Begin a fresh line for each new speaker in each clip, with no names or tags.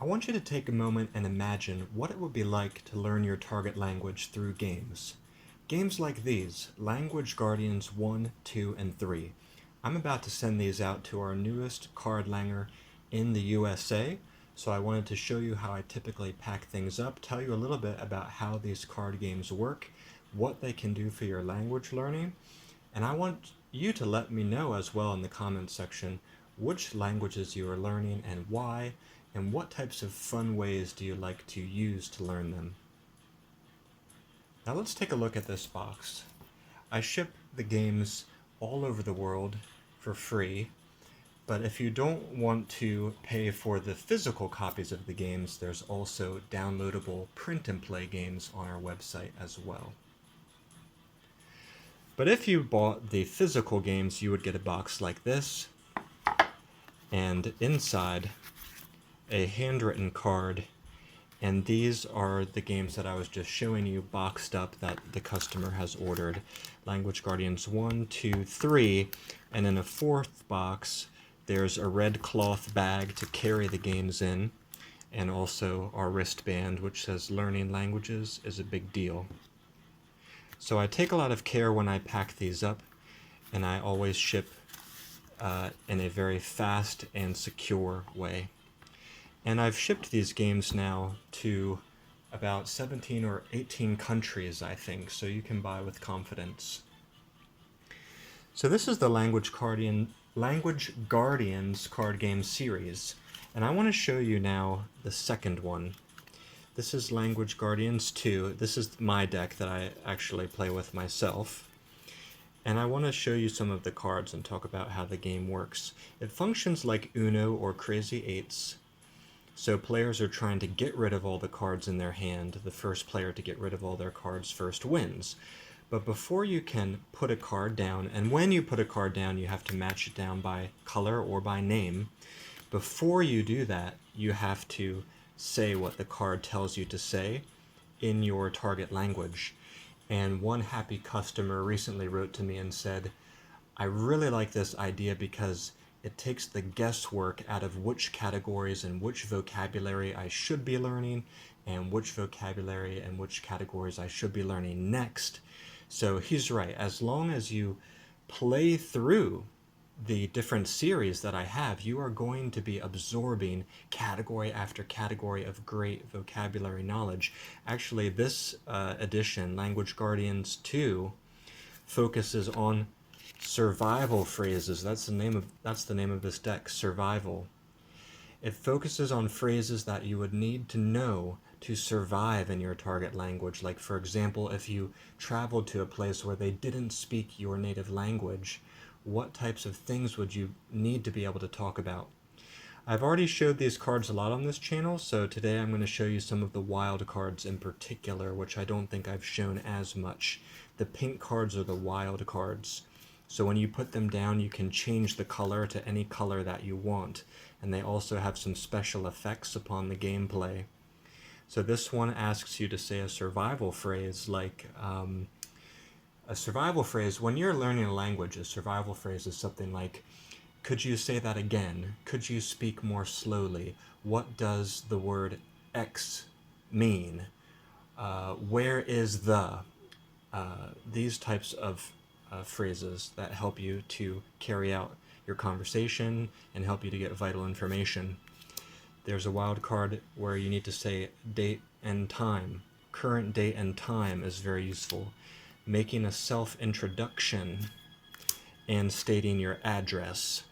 I want you to take a moment and imagine what it would be like to learn your target language through games. Games like these, Language Guardians 1, 2, and 3. I'm about to send these out to our newest cardlanger in the USA, so I wanted to show you how I typically pack things up, tell you a little bit about how these card games work, what they can do for your language learning, and I want you to let me know as well in the comments section which languages you are learning and why, and what types of fun ways do you like to use to learn them. Now let's take a look at this box. I ship the games all over the world for free, but if you don't want to pay for the physical copies of the games, there's also downloadable print and play games on our website as well. But if you bought the physical games, you would get a box like this, and inside a handwritten card, and these are the games that I was just showing you boxed up that the customer has ordered. Language Guardians 1, 2, 3, and in a fourth box there's a red cloth bag to carry the games in, and also our wristband which says learning languages is a big deal. So I take a lot of care when I pack these up, and I always ship in a very fast and secure way. And I've shipped these games now to about 17 or 18 countries, I think, so you can buy with confidence. So this is the Language Guardians card game series, and I want to show you now the second one. This is Language Guardians 2. This is my deck that I actually play with myself. And I want to show you some of the cards and talk about how the game works. It functions like Uno or Crazy Eights. So players are trying to get rid of all the cards in their hand. The first player to get rid of all their cards first wins. But before you can put a card down, and when you put a card down, you have to match it down by color or by name. Before you do that, you have to say what the card tells you to say in your target language. And one happy customer recently wrote to me and said, I really like this idea because it takes the guesswork out of which categories and which vocabulary I should be learning, and which vocabulary and which categories I should be learning next. So he's right. As long as you play through the different series that I have, you are going to be absorbing category after category of great vocabulary knowledge. Actually, this edition, Language Guardians 2, focuses on survival phrases. That's the name of this deck, survival. It focuses on phrases that you would need to know to survive in your target language. Like, for example, if you traveled to a place where they didn't speak your native language, what types of things would you need to be able to talk about? I've already showed these cards a lot on this channel, so today I'm going to show you some of the wild cards in particular, which I don't think I've shown as much. The pink cards are the wild cards. So when you put them down, you can change the color to any color that you want, and they also have some special effects upon the gameplay. So this one asks you to say a survival phrase, like a survival phrase. When you're learning a language, a survival phrase is something like, could you say that again? Could you speak more slowly? What does the word X mean? Where is the? These types of phrases that help you to carry out your conversation and help you to get vital information. There's a wild card where you need to say date and time. Current date and time is very useful. Making a self-introduction and stating your address.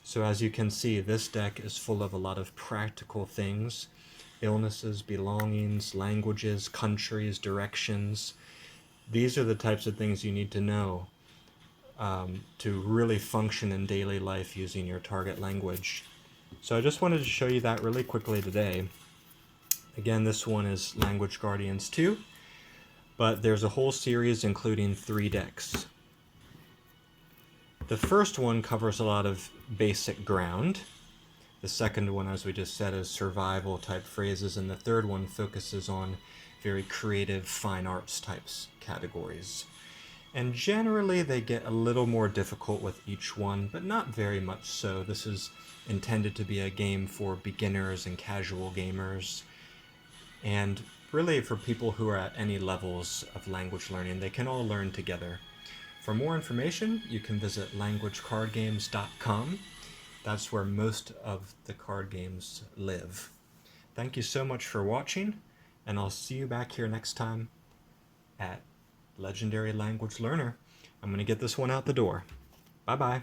So as you can see, this deck is full of a lot of practical things. Illnesses, belongings, languages, countries, directions. These are the types of things you need to know to really function in daily life using your target language. So I just wanted to show you that really quickly today. Again, this one is Language Guardians 2, but there's a whole series including 3 decks. The first one covers a lot of basic ground. The second one, as we just said, is survival type phrases, and the third one focuses on very creative fine arts types categories. And generally they get a little more difficult with each one, but not very much so. This is intended to be a game for beginners and casual gamers, and really for people who are at any levels of language learning. They can all learn together. For more information, you can visit languagecardgames.com. That's where most of the card games live. Thank you so much for watching, and I'll see you back here next time at Legendary Language Learner. I'm going to get this one out the door. Bye-bye.